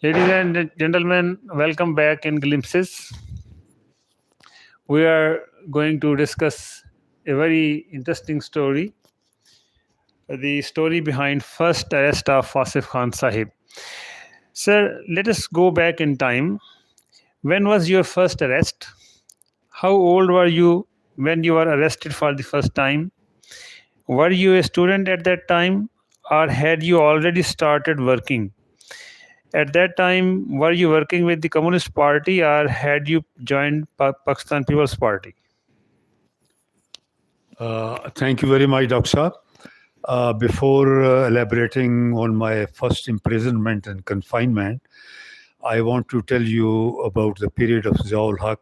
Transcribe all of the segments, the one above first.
Ladies and gentlemen, welcome back in Glimpses. We are going to discuss a very interesting story, the story behind first arrest of Wasif Khan Sahib. Sir, let us go back in time. When was your first arrest? How old were you when you were arrested for the first time? Were you a student at that time or had you already started working? At that time, were you working with the Communist Party or had you joined Pakistan People's Party? Thank you very much, Dr. Saab. Before elaborating on my first imprisonment and confinement, I want to tell you about the period of Ziaul Haq.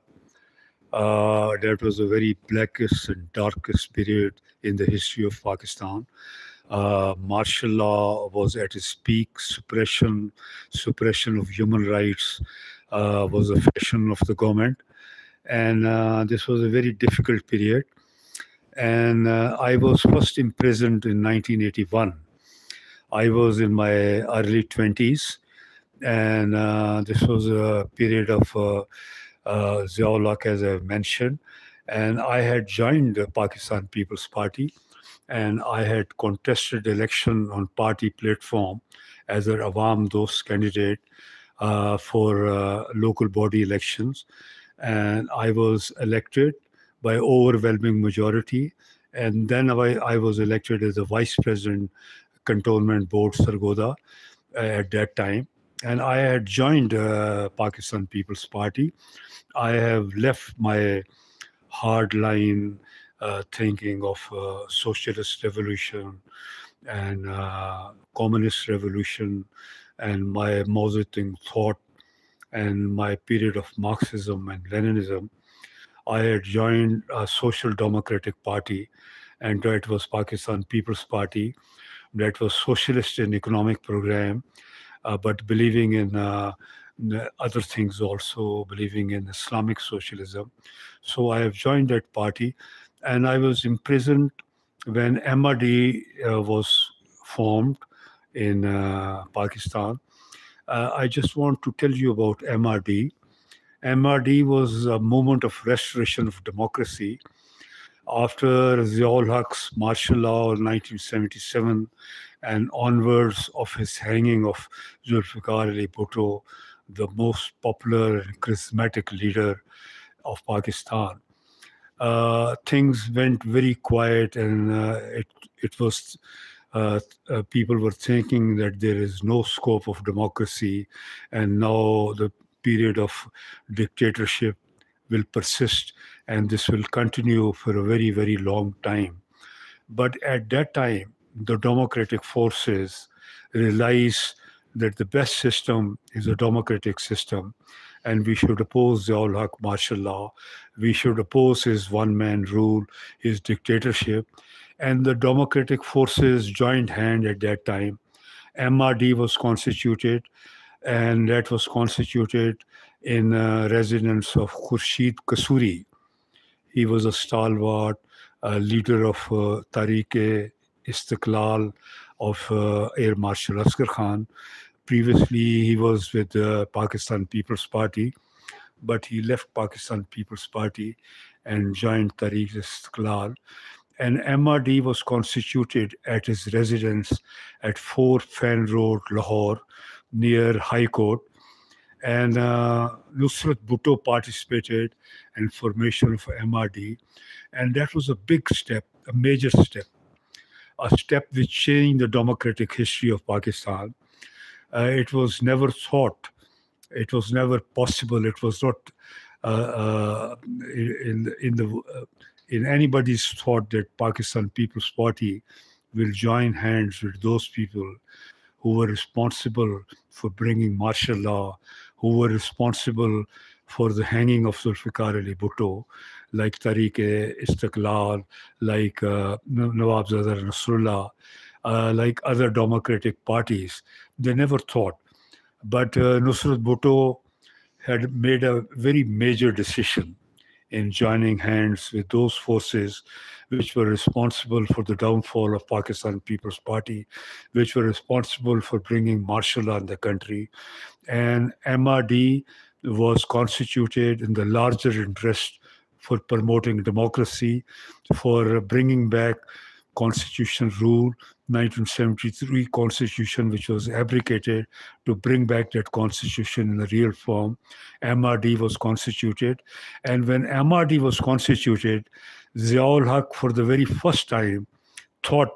That was a very blackest and darkest period in the history of Pakistan. Martial law was at its peak. Suppression of human rights was a fashion of the government, and this was a very difficult period. And I was first imprisoned in 1981. I was in my early 20s, and this was a period of Ziaul Haq, as I mentioned. And I had joined the Pakistan People's Party, and I had contested election on party platform as an Awam Dost candidate for local body elections. And I was elected by overwhelming majority. And then I was elected as a vice president, Cantonment Board Sargodha at that time. And I had joined Pakistan People's Party. I have left my hardline thinking of socialist revolution and communist revolution and my Mao-Zedong thought and my period of Marxism and Leninism. I had joined a Social Democratic Party, and that was Pakistan People's Party. That was socialist in economic program, but believing in other things also, believing in Islamic socialism. So I have joined that party, and I was imprisoned when MRD was formed in Pakistan. I just want to tell you about MRD. MRD was a movement of restoration of democracy after Ziaul Haq's martial law in 1977 and onwards of his hanging of Zulfikar Ali Bhutto, the most popular and charismatic leader of Pakistan. Things went very quiet, and it was people were thinking that there is no scope of democracy, and now the period of dictatorship will persist, and this will continue for a very, very long time. But at that time, the democratic forces realize that the best system is a democratic system, and we should oppose Ziaul Haq martial law. We should oppose his one-man rule, his dictatorship. And the democratic forces joined hand at that time. MRD was constituted, and that was constituted in residence of Khurshid Kasuri. He was a stalwart leader of Tariq-e-Istiqlal of Air Marshal Asghar Khan. Previously, he was with the Pakistan People's Party, but he left Pakistan People's Party and joined Tariq-e-Istiqlal. And MRD was constituted at his residence at 4 Fan Road, Lahore, near High Court. And Nusrat Bhutto participated in formation of MRD. And that was a big step, a major step, a step which changed the democratic history of Pakistan. It was never thought, it was never possible, it was not in anybody's thought that Pakistan People's Party will join hands with those people who were responsible for bringing martial law, who were responsible for the hanging of Zulfikar Ali Bhutto, like Tariq-e-Istiqlal, like Nawab Zadar Nasrullah, like other democratic parties. They never thought. But Nusrat Bhutto had made a very major decision in joining hands with those forces which were responsible for the downfall of Pakistan People's Party, which were responsible for bringing martial law in the country. And MRD was constituted in the larger interest for promoting democracy, for bringing back constitutional rule, 1973 constitution, which was abrogated, to bring back that constitution in the real form. MRD was constituted. And when MRD was constituted, Ziaul Haq, for the very first time, thought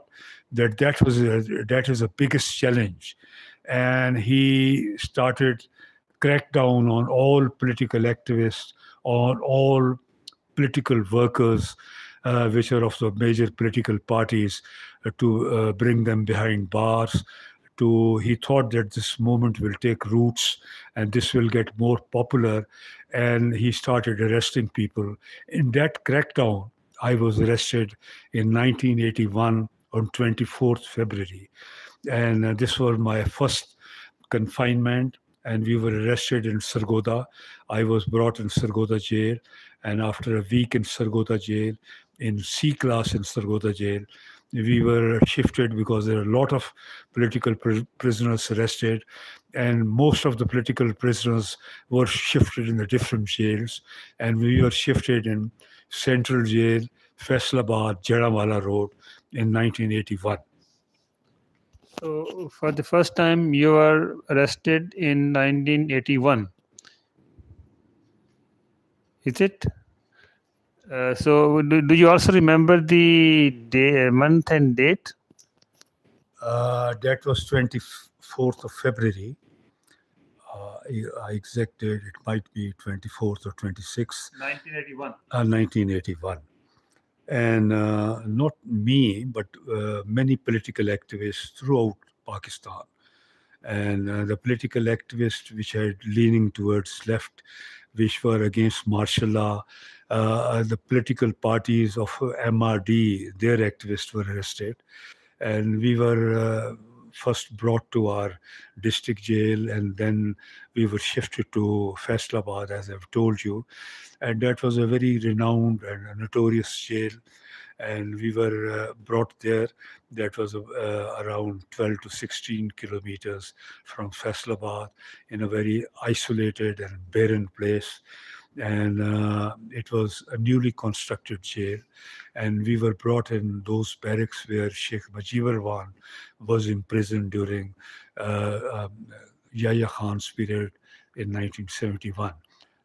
that that is the biggest challenge. And he started crackdown on all political activists, on all political workers, which are of the major political parties, to bring them behind bars. He thought that this movement will take roots and this will get more popular, and he started arresting people. In that crackdown, I was arrested in 1981 on 24th February, and this was my first confinement. And we were arrested in Sargodha. I was brought in Sargodha jail, and after a week in Sargodha jail, in C class in Sargodha jail, we were shifted because there are a lot of political prisoners arrested, and most of the political prisoners were shifted in the different jails, and we were shifted in Central Jail, Faisalabad, Jadawala Road in 1981. So, for the first time, you were arrested in 1981. Is it? So, do you also remember the day, month, and date? That was 24th of February. I exacted, it might be 24th or 26th. 1981. 1981. And not me, but many political activists throughout Pakistan. And the political activists which are leaning towards left, which were against martial law, the political parties of MRD, their activists were arrested. And we were first brought to our district jail, and then we were shifted to Faisalabad, as I've told you. And that was a very renowned and a notorious jail. And we were brought there. That was around 12 to 16 kilometers from Faisalabad, in a very isolated and barren place. And it was a newly constructed jail. And we were brought in those barracks where Sheikh Mujibur Rahman was imprisoned during Yahya Khan's period in 1971.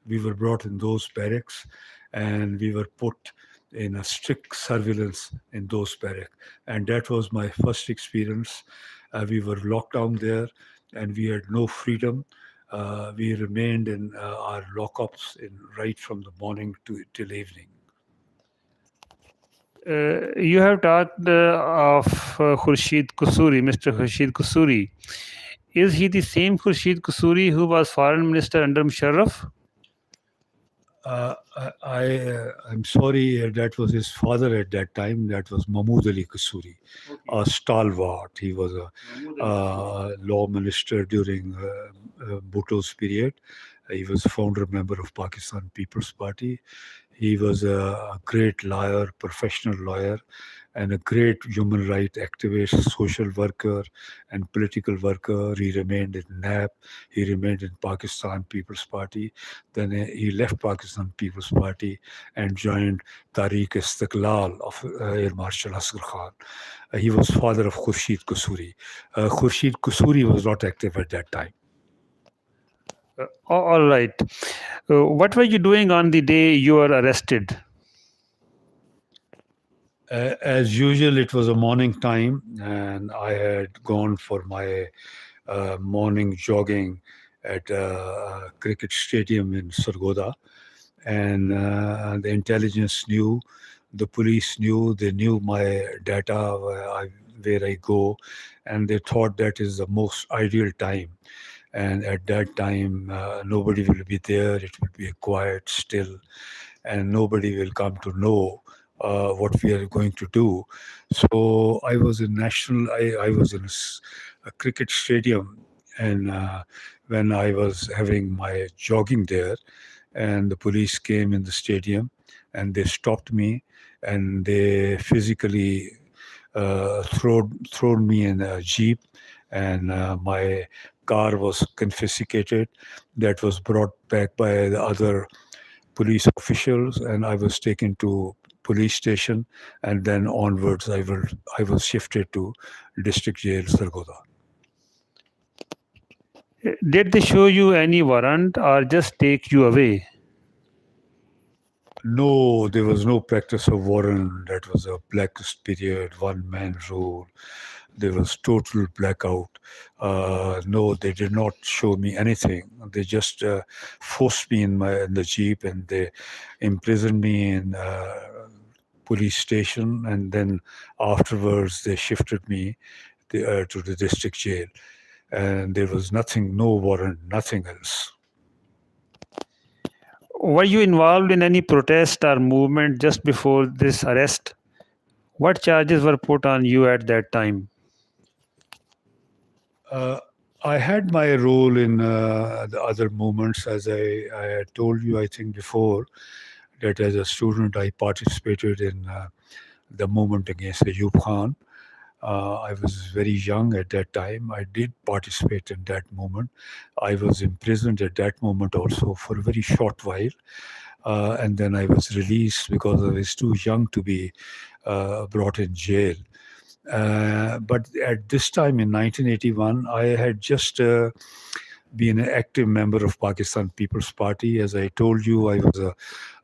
We were brought in those barracks, and we were put in a strict surveillance in those barracks. And that was my first experience. We were locked down there, and we had no freedom. We remained in our lockups right from the morning till evening. You have talked of Khurshid Kusuri, Mr. Khurshid Kusuri. Is he the same Khurshid Kusuri who was foreign minister under Musharraf? I'm sorry, that was his father at that time. That was Mahmood Ali Kusuri, a stalwart. He was a law minister during Bhutto's period. He was a founder member of Pakistan People's Party. He was a great lawyer, professional lawyer, and a great human rights activist, social worker, and political worker. He remained in NAP. He remained in Pakistan People's Party. Then he left Pakistan People's Party and joined Tehreek-e-Istiqlal of Air Marshal Asghar Khan. He was father of Khurshid Kusuri. Khurshid Kusuri was not active at that time. All right. What were you doing on the day you were arrested? As usual, it was a morning time, and I had gone for my morning jogging at a cricket stadium in Sargodha. And the intelligence knew, the police knew, they knew my data, where I go, and they thought that is the most ideal time. And at that time, nobody will be there. It will be quiet, still, and nobody will come to know what we are going to do. So I was in I was in a cricket stadium, and when I was having my jogging there, and the police came in the stadium, and they stopped me, and they physically thrown me in a jeep, and my car was confiscated. That was brought back by the other police officials, and I was taken to police station, and then onwards I was shifted to district jail Sargodha. Did they show you any warrant or just take you away? No, there was no practice of warrant. That was a blacklist period, one man rule. There was total blackout. No, they did not show me anything. They just forced me in the jeep, and they imprisoned me in police station, and then afterwards they shifted me to the district jail. And there was nothing, no warrant, nothing else. Were you involved in any protest or movement just before this arrest? What charges were put on you at that time? I had my role in the other movements, as I had told you, I think before, that as a student I participated in the movement against Ayub Khan. I was very young at that time. I did participate in that movement. I was imprisoned at that moment also for a very short while. And then I was released because I was too young to be brought in jail. But at this time in 1981, I had just been an active member of Pakistan People's Party. As I told you, I was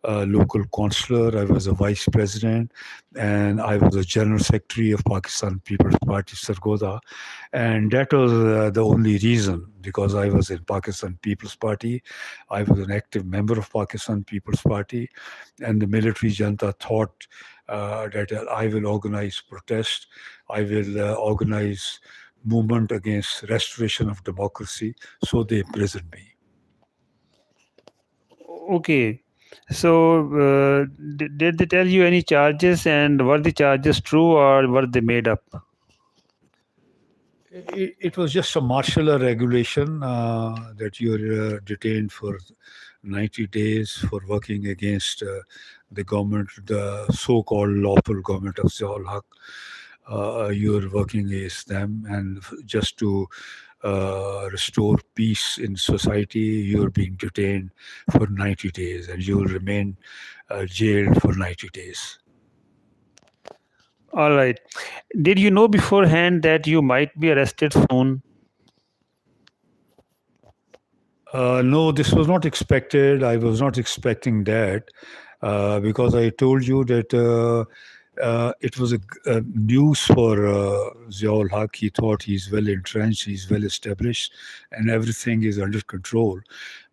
a local councillor, I was a vice president, and I was a general secretary of Pakistan People's Party, Sargodha. And that was the only reason, because I was in Pakistan People's Party. I was an active member of Pakistan People's Party, and the military junta thought that I will organize protest, I will organize movement against restoration of democracy, so they imprisoned me. Okay. So, did they tell you any charges, and were the charges true or were they made up? It was just a martial law regulation that you're detained for 90 days for working against the government, the so-called lawful government of Ziaul Haq. You're working against them, and just to restore peace in society, you're being detained for 90 days, and you'll remain jailed for 90 days. All right. Did you know beforehand that you might be arrested soon? No, this was not expected. I was not expecting that because I told you that it was a news for Ziaul Haq. He thought he's well entrenched, he's well established, and everything is under control.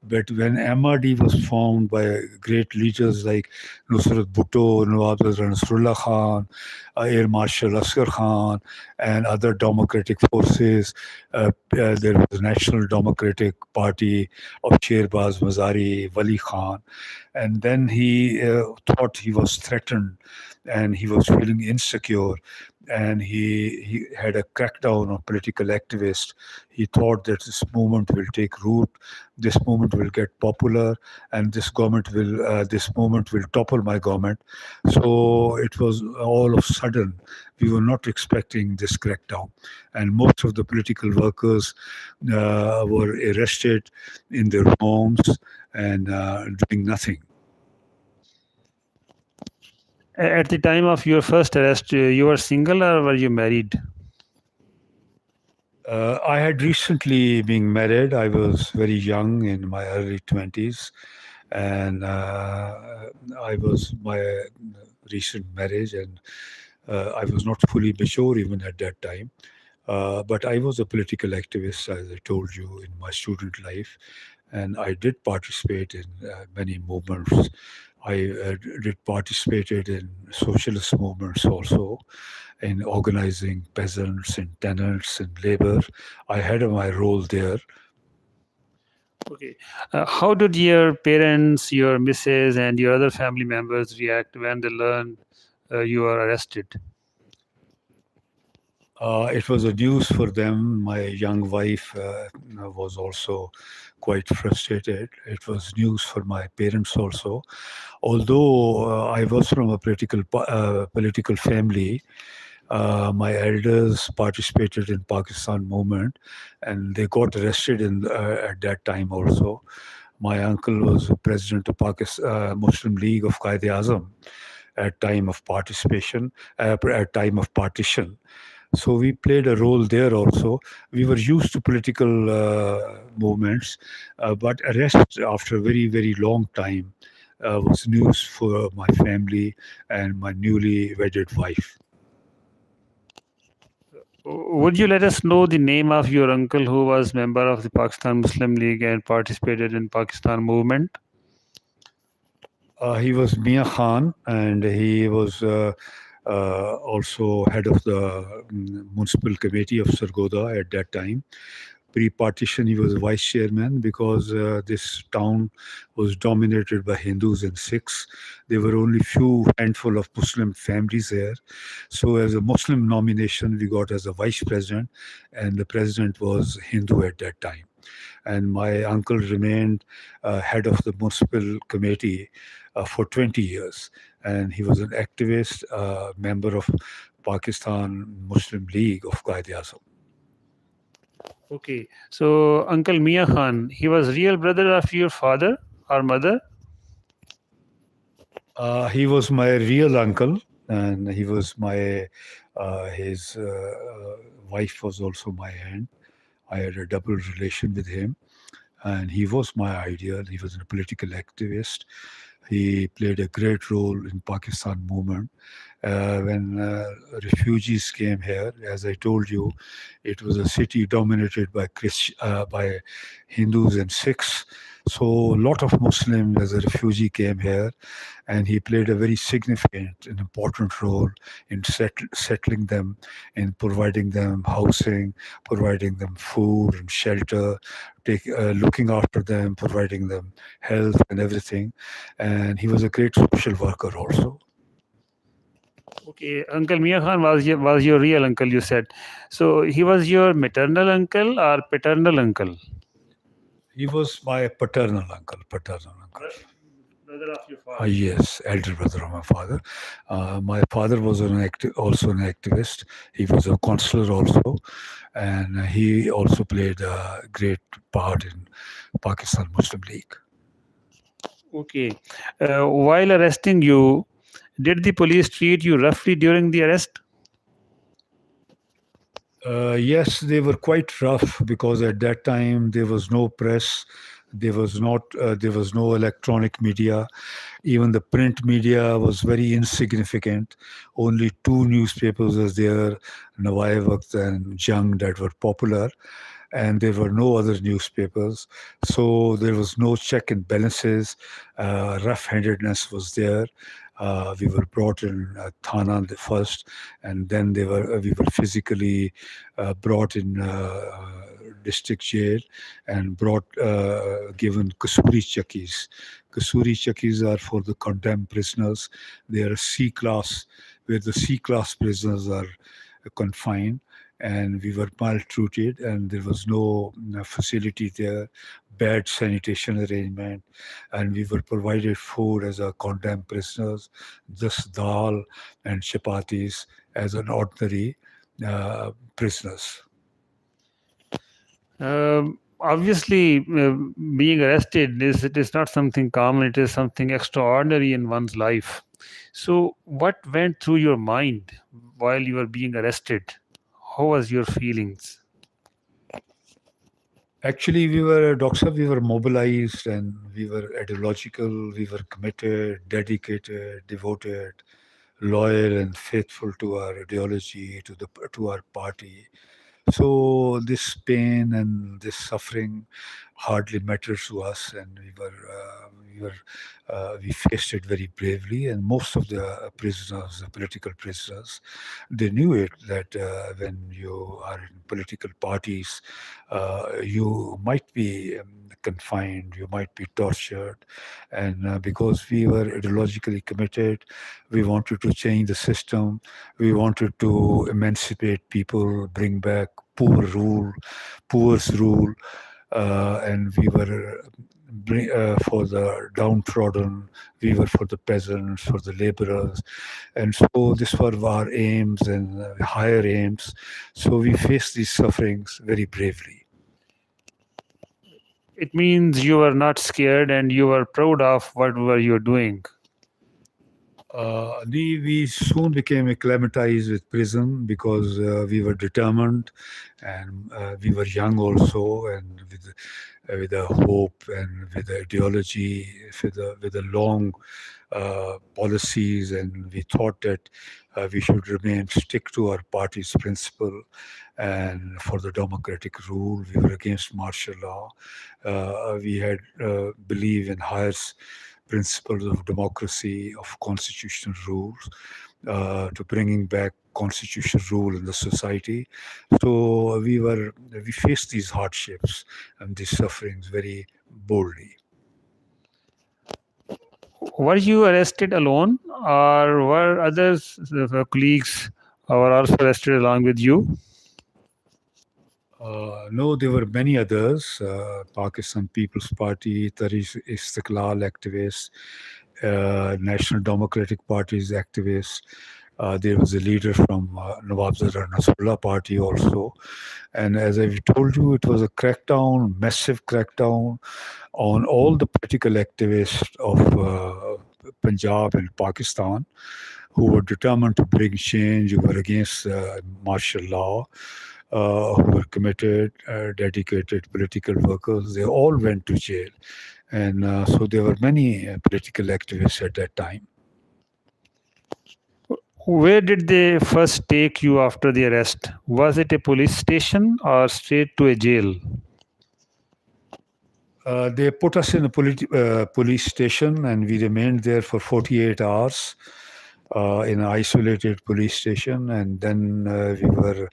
But when MRD was formed by great leaders like Nusrat Bhutto, Nawab Nasrullah Khan, Air Marshal Asghar Khan, and other democratic forces, there was National Democratic Party of Shehbaz Mazari, Wali Khan, and then he thought he was threatened, and he was feeling insecure, and he had a crackdown on political activists. He thought that this movement will take root, this movement will get popular, and this movement will topple my government. So it was all of a sudden. We were not expecting this crackdown, and most of the political workers were arrested in their homes and doing nothing. At the time of your first arrest, you were single or were you married? I had recently been married. I was very young, in my early 20s, and I was my recent marriage, and I was not fully mature even at that time. But I was a political activist, as I told you, in my student life, and I did participate in many movements. I did participated in socialist movements also, in organizing peasants and tenants and labor. I had my role there. Okay. How did your parents, your missus, and your other family members react when they learned you were arrested? It was a news for them. My young wife was also quite frustrated. It was news for my parents also. Although I was from a political family, my elders participated in Pakistan movement, and they got arrested at that time also. My uncle was president of Pakistan Muslim League of Qaid-e-Azam at time of participation, at time of partition. So we played a role there also. We were used to political movements, but arrest after a very, very long time was news for my family and my newly wedded wife. Would you let us know the name of your uncle who was member of the Pakistan Muslim League and participated in Pakistan movement? He was Mia Khan, and he was also head of the municipal committee of Sargodha at that time. Pre-partition, he was vice chairman because this town was dominated by Hindus and Sikhs. There were only few handful of Muslim families there. So as a Muslim nomination, we got as a vice president, and the president was Hindu at that time. And my uncle remained head of the municipal committee for 20 years. And he was an activist, member of Pakistan Muslim League of Qaid-e-Azam. Okay, so Uncle Mia Khan, he was real brother of your father or mother? He was my real uncle, and he was his wife was also my aunt. I had a double relation with him, and he was my ideal. He was a political activist. He played a great role in Pakistan movement. When refugees came here, as I told you, it was a city dominated by Hindus and Sikhs. So a lot of Muslims as a refugee came here, and he played a very significant and important role in settling them, in providing them housing, providing them food and shelter, looking after them, providing them health and everything. And he was a great social worker also. Okay, Uncle Mia Khan was your real uncle, you said. So he was your maternal uncle or paternal uncle? He was my paternal uncle. Brother of your father. Yes, elder brother of my father. My father was also an activist. He was a counselor also, and he also played a great part in Pakistan Muslim League. Okay, while arresting you, did the police treat you roughly during the arrest? Yes, they were quite rough because at that time there was no press, there was no electronic media. Even the print media was very insignificant. Only two newspapers was there, Nawai Waqt and Jang, that were popular, and there were no other newspapers. So there was no check and balances. Rough-handedness was there. We were brought in Thana first, and then we were physically brought in district jail and given Kasuri Chakis. Kasuri Chakis are for the condemned prisoners. They are a C class, where the C class prisoners are confined. And we were maltreated, and there was no facility there, bad sanitation arrangement, and we were provided food as a condemned prisoners, just dal and chapatis as an ordinary prisoners. Obviously, being arrested it is not something common. It is something extraordinary in one's life. So, what went through your mind while you were being arrested? How was your feelings? Actually, we were mobilized, and we were ideological, we were committed, dedicated, devoted, loyal and faithful to our ideology, to our party. So this pain and this suffering hardly matters to us, and we we faced it very bravely, and most of the prisoners, the political prisoners, they knew it that when you are in political parties, you might be confined, you might be tortured, and because we were ideologically committed, we wanted to change the system, we wanted to emancipate people, bring back poor's rule, and we were for the downtrodden, we were for the peasants, for the laborers, and so these were our aims and higher aims. So we faced these sufferings very bravely. It means you were not scared and you were proud of what were you doing. We soon became acclimatized with prison because we were determined, and we were young also, and with a hope and with the ideology, with the long policies, and we thought that we should stick to our party's principle and for the democratic rule. We were against martial law. We had believe in higher principles of democracy, of constitutional rules, to bringing back constitutional rule in the society. So we faced these hardships and these sufferings very boldly. Were you arrested alone, or were others, colleagues, were also arrested along with you? No, there were many others. Pakistan People's Party, Tehreek Istiqlal activists, National Democratic Party's activists. There was a leader from Nawab Zadar Nasrullah Party also. And as I told you, it was a crackdown, massive crackdown on all the political activists of Punjab and Pakistan who were determined to bring change, who were against martial law, who were committed, dedicated political workers. They all went to jail. And so there were many political activists at that time. Where did they first take you after the arrest? Was it a police station or straight to a jail? They put us in a police station, and we remained there for 48 hours in an isolated police station, and then we were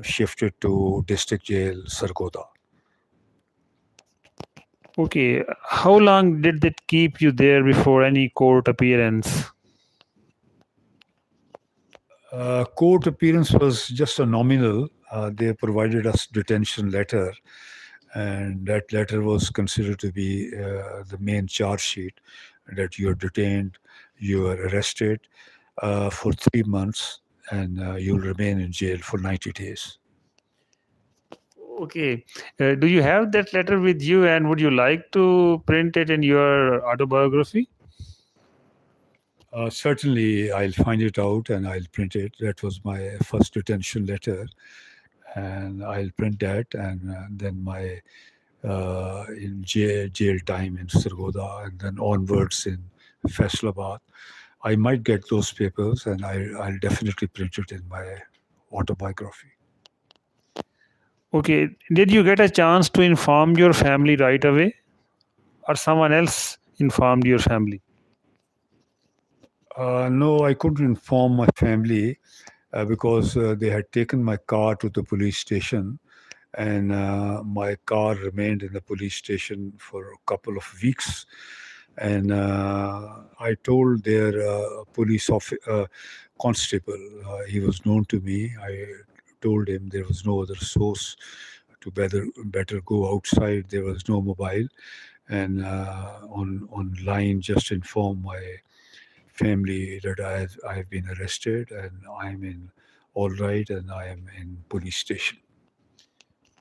shifted to district jail, Sargodha. Okay, how long did it keep you there before any court appearance? Court appearance was just a nominal. They provided us detention letter, and that letter was considered to be the main charge sheet, that you are detained, you are arrested for 3 months, and you'll remain in jail for 90 days. Okay, do you have that letter with you, and would you like to print it in your autobiography? Certainly, I'll find it out and I'll print it. That was my first detention letter, and I'll print that, and then my in jail time in Sargodha, and then onwards in Faisalabad. I might get those papers, and I'll definitely print it in my autobiography. Okay, did you get a chance to inform your family right away, or someone else informed your family? No, I couldn't inform my family because they had taken my car to the police station, and my car remained in the police station for a couple of weeks. And I told their police constable, he was known to me. I told him there was no other source to better go outside. There was no mobile, and online just inform my family that I have been arrested and I'm in all right, and I am in police station.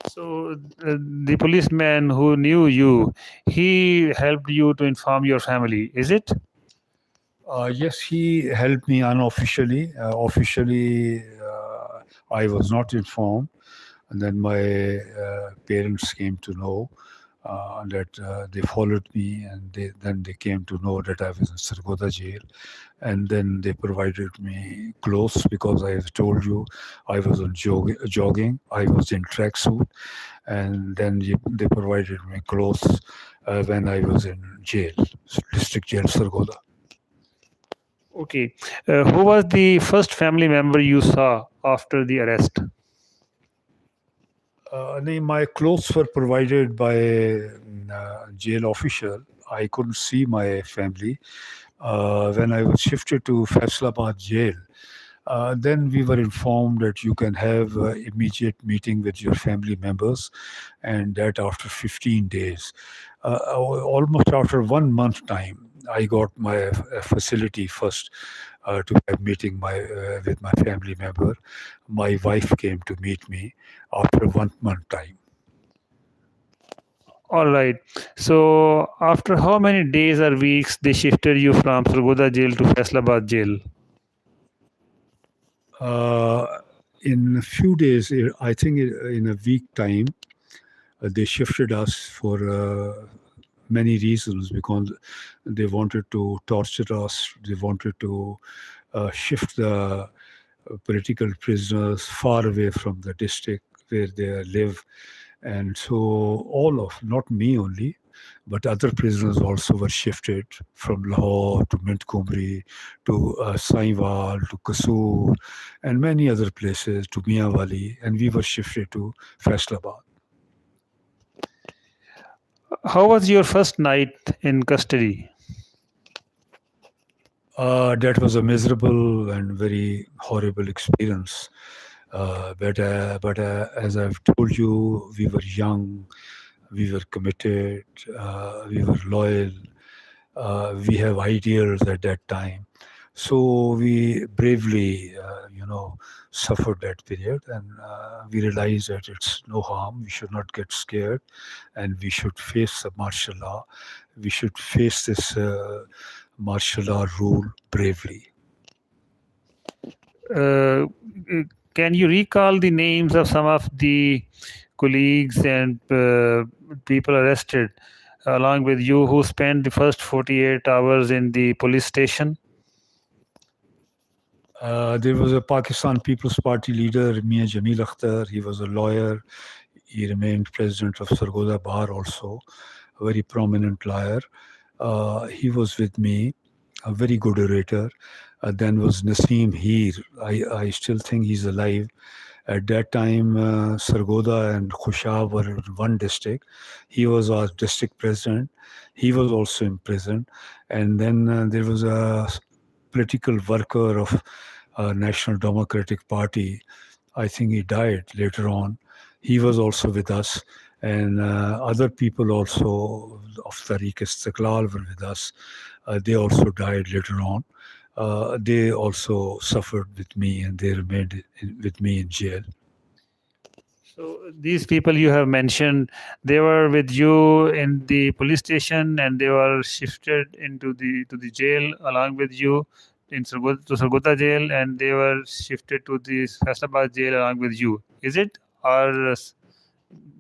So the policeman who knew you, he helped you to inform your family, is it? Yes, he helped me unofficially. Officially, I was not informed, and then my parents came to know that they followed me, and then they came to know that I was in Sargodha jail, and then they provided me clothes because I have told you I was on jogging. I was in tracksuit, and then they provided me clothes when I was in jail, district jail, Sargodha. Okay. Who was the first family member you saw after the arrest? My clothes were provided by jail official. I couldn't see my family. When I was shifted to Faisalabad jail, then we were informed that you can have immediate meeting with your family members, and that after 15 days. Almost after 1 month time, I got my facility first to have meeting with my family member. My wife came to meet me after 1 month time. All right. So after how many days or weeks they shifted you from Sargodha jail to Faisalabad jail? In a few days, I think in a week time, they shifted us for many reasons, because they wanted to torture us. They wanted to shift the political prisoners far away from the district where they live. And so not me only, but other prisoners also were shifted from Lahore to Montgomery to Sahiwal to Kasur and many other places to Mianwali, and we were shifted to Faisalabad. How was your first night in custody? That was a miserable and very horrible experience. But as I've told you, we were young, we were committed, we were loyal, we have ideals at that time. So we bravely, suffered that period, and we realized that it's no harm. We should not get scared, and we should face the martial law. We should face this martial law rule bravely. Can you recall the names of some of the colleagues and people arrested along with you who spent the first 48 hours in the police station? There was a Pakistan People's Party leader, Mia Jamil Akhtar. He was a lawyer. He remained president of Sargodha Bar also, a very prominent lawyer. He was with me, a very good orator. Then was Naseem Heer. I still think he's alive. At that time, Sargodha and Khushab were in one district. He was our district president. He was also imprisoned. And then there was a political worker of National Democratic Party. I think he died later on. He was also with us. And other people also of Tariq Istiqlal were with us. They also died later on. They also suffered with me, and they remained with me in jail. So these people you have mentioned, they were with you in the police station, and they were shifted into the jail along with you to Sargodha jail, and they were shifted to the Faisalabad jail along with you. Is it, or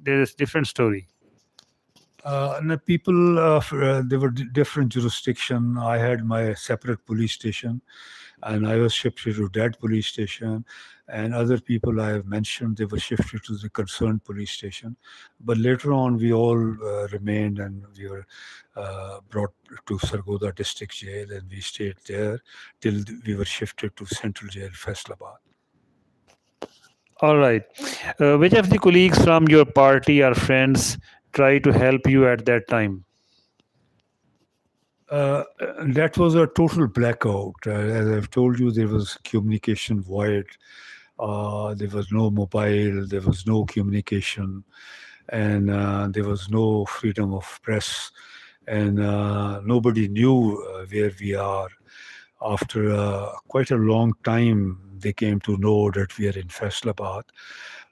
there is different story? The people, they were different jurisdiction. I had my separate police station, and I was shifted to that police station. And other people I have mentioned, they were shifted to the concerned police station. But later on, we all remained, and we were brought to Sargodha district jail, and we stayed there till we were shifted to central jail, Faisalabad. All right. Which of the colleagues from your party or friends try to help you at that time? That was a total blackout. As I've told you, there was communication void. There was no mobile, there was no communication, and there was no freedom of press, and nobody knew where we are. After quite a long time, they came to know that we are in Faisalabad.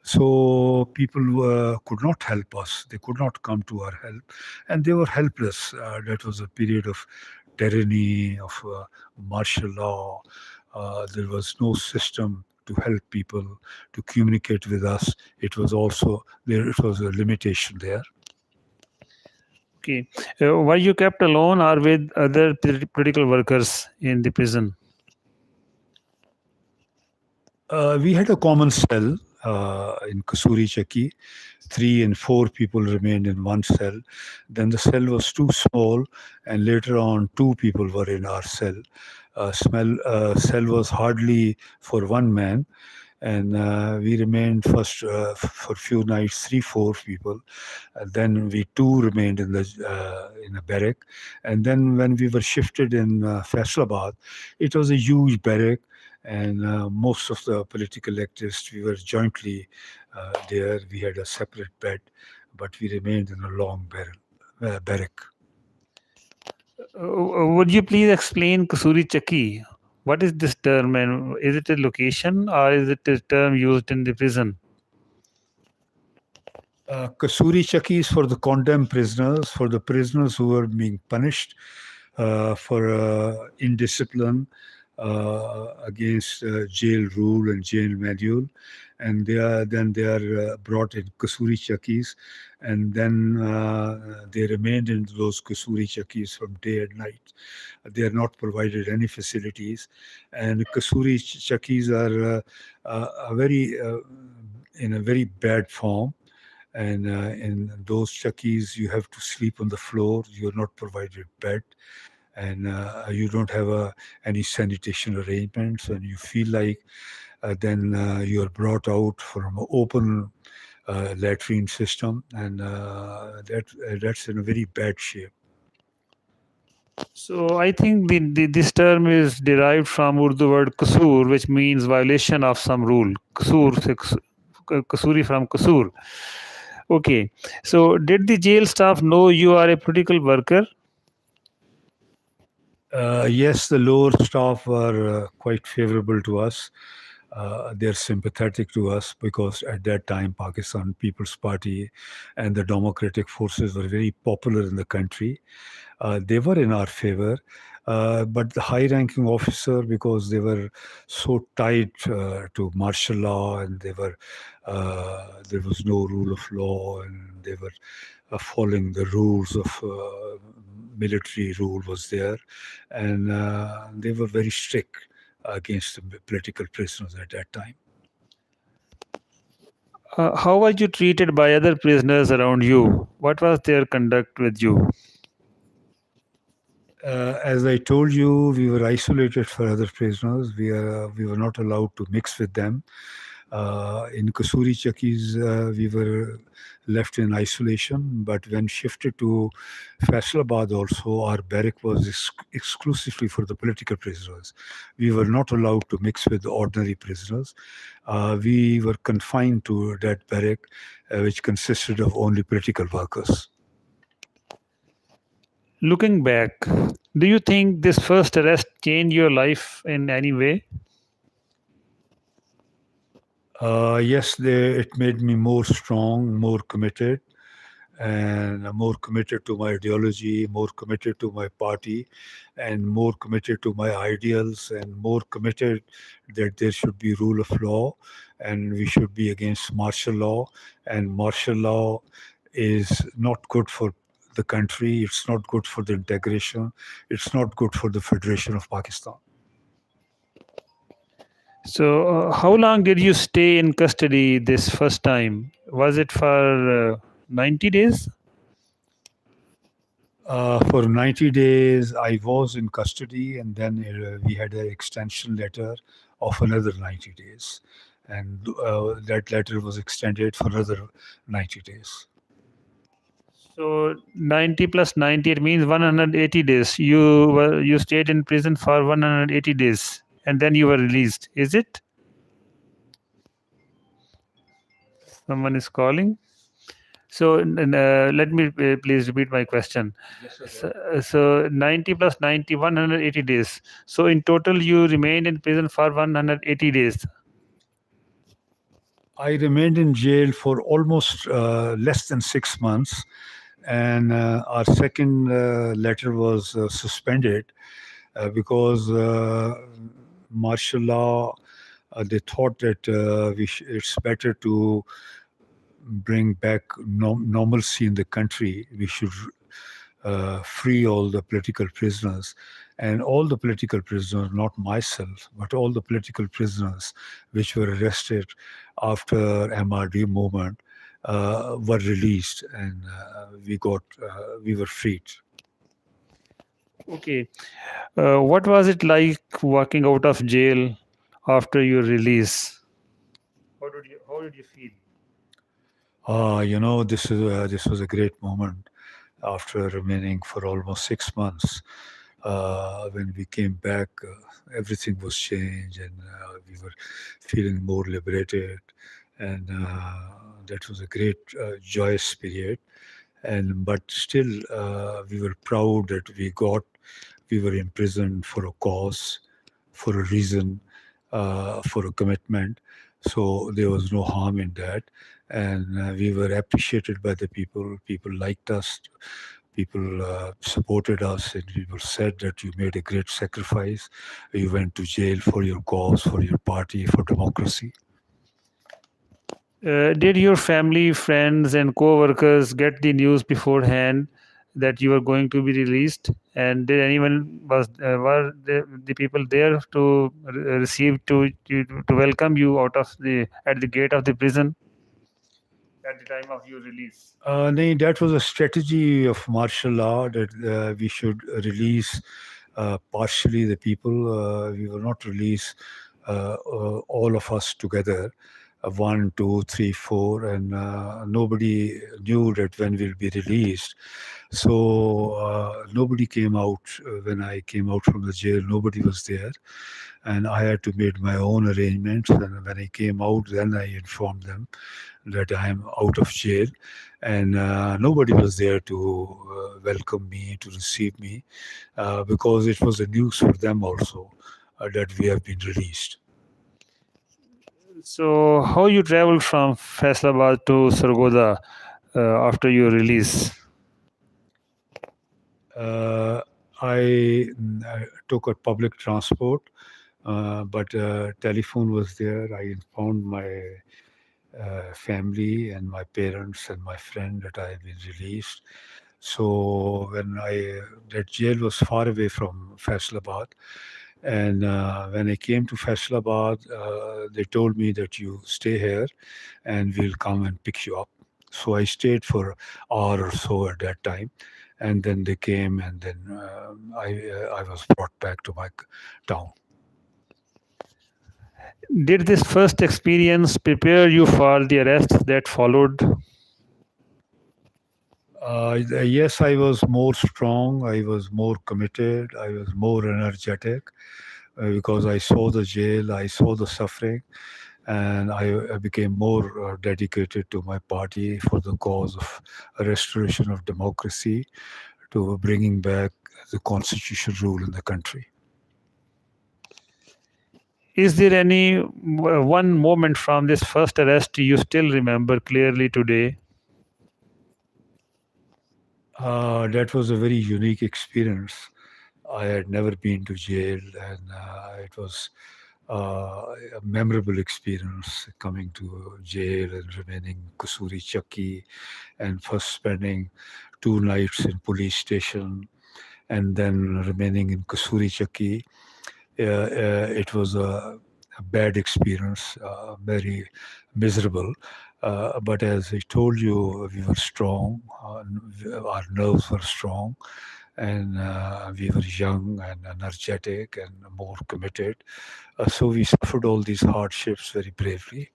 So people could not help us. They could not come to our help, and they were helpless. That was a period of tyranny, of martial law. There was no system to help people, to communicate with us. It was also there. It was a limitation there. Okay. Were you kept alone or with other political workers in the prison? We had a common cell, in Kasuri Chakki. 3 and 4 people remained in one cell. Then the cell was too small, and later on 2 people were in our cell. Cell was hardly for one man, and we remained first for a few nights 3-4 people. Then we 2 remained in a barrack, and then when we were shifted in Faisalabad, it was a huge barrack, and most of the political activists, we were jointly there. We had a separate bed, but we remained in a long barrack. Would you please explain Kasuri Chakki? What is this term, and is it a location or is it a term used in the prison? Kasuri Chakki is for the condemned prisoners, for the prisoners who were being punished for indiscipline against jail rule and jail manual, and they are brought in Kasuri Chakkis, and then they remained in those Kasuri Chakkis from day and night. They are not provided any facilities, and Kasuri Chakkis are in a very bad form. And in those Chakkis, you have to sleep on the floor. You're not provided bed, and you don't have any sanitation arrangements. And you feel like then you're brought out from an open latrine system, and that's in a very bad shape. So I think this term is derived from Urdu word kusur, which means violation of some rule. Kasuri from kusur. Okay. So did the jail staff know you are a political worker? Yes, the lower staff were quite favorable to us. They're sympathetic to us because at that time Pakistan People's Party and the democratic forces were very popular in the country. They were in our favor, but the high-ranking officer, because they were so tied to martial law, and there was no rule of law, and they were following the rules of military rule was there, and they were very strict against the political prisoners at that time. How were you treated by other prisoners around you? What was their conduct with you? As I told you, we were isolated for other prisoners. We were not allowed to mix with them. In Kasuri Chakkis, we were left in isolation, but when shifted to Faisalabad also, our barrack was exclusively for the political prisoners. We were not allowed to mix with the ordinary prisoners. We were confined to that barrack, which consisted of only political workers. Looking back, do you think this first arrest changed your life in any way? Yes, it made me more strong, more committed, and more committed to my ideology, more committed to my party, and more committed to my ideals, and more committed that there should be rule of law, and we should be against martial law. And martial law is not good for the country. It's not good for the integration. It's not good for the Federation of Pakistan. So, how long did you stay in custody this first time? Was it for 90 days? For 90 days, I was in custody, and then we had an extension letter of another 90 days. And that letter was extended for another 90 days. So 90 plus 90, it means 180 days. You stayed in prison for 180 days, and then you were released. Is it? Someone is calling. So let me please repeat my question. So 90 plus 90, 180 days. So in total, you remained in prison for 180 days. I remained in jail for almost less than 6 months, and our second letter was suspended because martial law, they thought that it's better to bring back normalcy in the country. We should free all the political prisoners. And all the political prisoners, not myself, but all the political prisoners which were arrested after MRD movement were released, and we were freed. Okay. What was it like walking out of jail after your release? How did you feel? This was a great moment after remaining for almost 6 months. When we came back, everything was changed, and we were feeling more liberated, and that was a great joyous period. But still, we were proud that we were imprisoned for a cause, for a reason, for a commitment. So there was no harm in that, and we were appreciated by the people. People liked us. People supported us, and people said that you made a great sacrifice. You went to jail for your cause, for your party, for democracy. Did your family, friends, and co-workers get the news beforehand that you were going to be released? And did anyone were the people there to receive to welcome you out of at the gate of the prison at the time of your release? No, that was a strategy of martial law that we should release partially the people. We will not release all of us together. 1, 2, 3, 4, and nobody knew that when we'll be released. So nobody came out when I came out from the jail. Nobody was there, and I had to make my own arrangements. And when I came out, then I informed them that I am out of jail, and nobody was there to welcome me, to receive me, because it was a news for them also that we have been released. So, how you traveled from Faisalabad to Sargodha after your release? I took a public transport, but telephone was there. I informed my family and my parents and my friend that I have been released. So that jail was far away from Faisalabad, and when I came to Faisalabad, they told me that you stay here, and we'll come and pick you up. So I stayed for an hour or so at that time, and then they came, and then I was brought back to my town. Did this first experience prepare you for the arrests that followed? Yes, I was more strong, I was more committed, I was more energetic because I saw the jail, I saw the suffering, and I became more dedicated to my party for the cause of a restoration of democracy, to bringing back the constitutional rule in the country. Is there any one moment from this first arrest you still remember clearly today? That was a very unique experience. I had never been to jail, and it was a memorable experience coming to jail and remaining Kasuri Chakki, and first spending 2 nights in police station, and then remaining in Kasuri Chakki. It was a bad experience, very miserable. But as I told you, we were strong, our nerves were strong, and we were young and energetic and more committed. So we suffered all these hardships very bravely.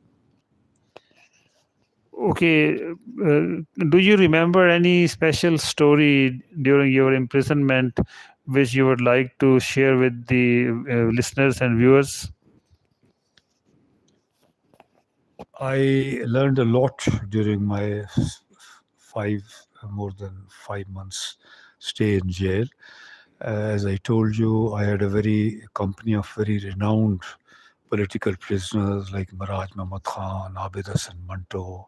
Okay, do you remember any special story during your imprisonment which you would like to share with the listeners and viewers? I learned a lot during my more than 5 months stay in jail. As I told you, I had a company of very renowned political prisoners like Miraj Mahmud Khan, Abid Hassan Manto,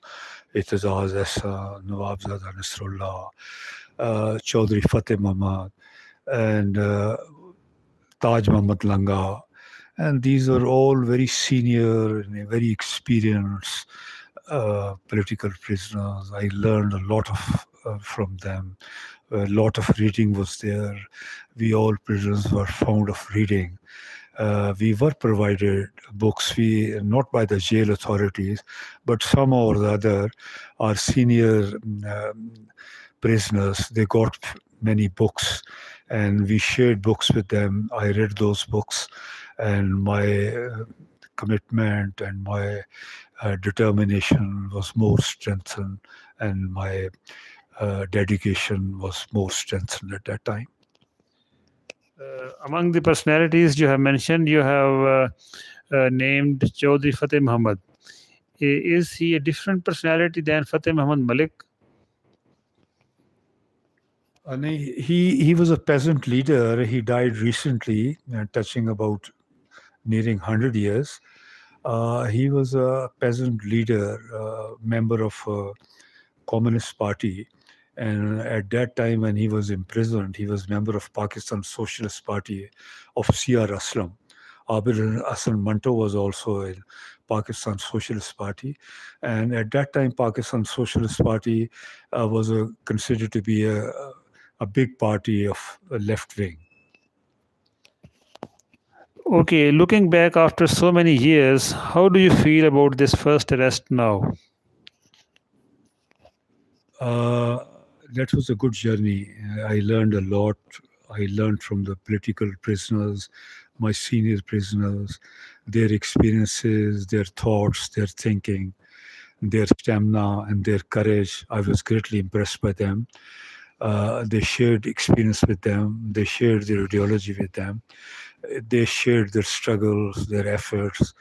Itazaz Essa, Nawabzada Nasrullah, Chaudhry Fateh Mahmud, and Taj Mahmud Langa. And these are all very senior and very experienced political prisoners. I learned a lot from them. A lot of reading was there. We all prisoners were fond of reading. We were provided books, not by the jail authorities, but somehow or the other, our senior prisoners, they got many books, and we shared books with them. I read those books, and my commitment and my determination was more strengthened, and my dedication was more strengthened at that time. Among the personalities you have mentioned, you have named Chaudhry Fateh Muhammad. Is he a different personality than Fateh Muhammad Malik? He was a peasant leader. He died recently, touching about nearing 100 years. He was a peasant leader, member of a Communist Party. And at that time, when he was imprisoned, he was member of Pakistan Socialist Party of C.R. Aslam. Abid Hassan Manto was also in Pakistan Socialist Party. And at that time, Pakistan Socialist Party was considered to be a big party of left wing. Okay, looking back after so many years, how do you feel about this first arrest now? That was a good journey. I learned a lot. I learned from the political prisoners, my senior prisoners, their experiences, their thoughts, their thinking, their stamina, and their courage. I was greatly impressed by them. They shared experience with them. They shared their ideology with them. They shared their struggles, their efforts.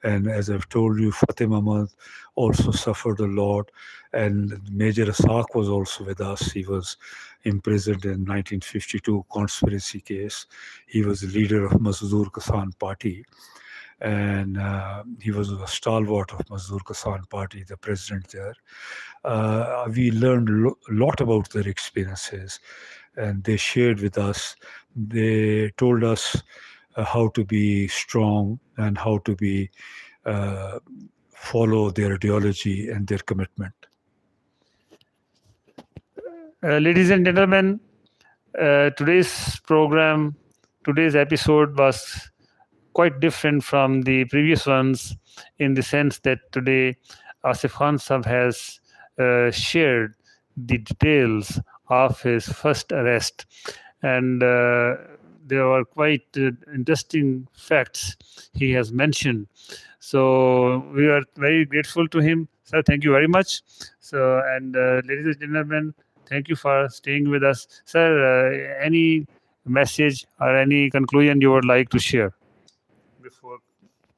And as I've told you, Fateh Muhammad also suffered a lot. And Major Asaq was also with us. He was imprisoned in 1952 conspiracy case. He was the leader of Mazdoor Kisan Party. And he was a stalwart of Mazdoor Kisan Party, the president there. We learned a lot about their experiences, and they shared with us. They told us how to be strong and how to be follow their ideology and their commitment. Ladies and gentlemen, today's program, today's episode was quite different from the previous ones in the sense that today Asif Khan Sahab has shared the details of his first arrest, and there were quite interesting facts he has mentioned. So we are very grateful to him, sir. Thank you very much. So, and ladies and gentlemen, thank you for staying with us, sir. Any message or any conclusion you would like to share before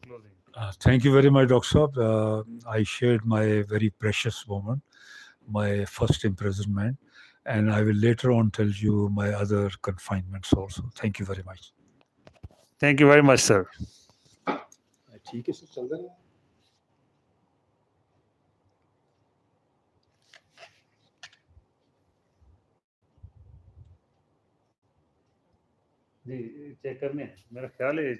closing? Thank you very much, Dr. Saab. I shared my very precious moment, my first imprisonment, and I will later on tell you my other confinements also. Thank you very much. Thank you very much, sir. ठीक है sir चल रहा है जी check करने हैं मेरा ख्याल है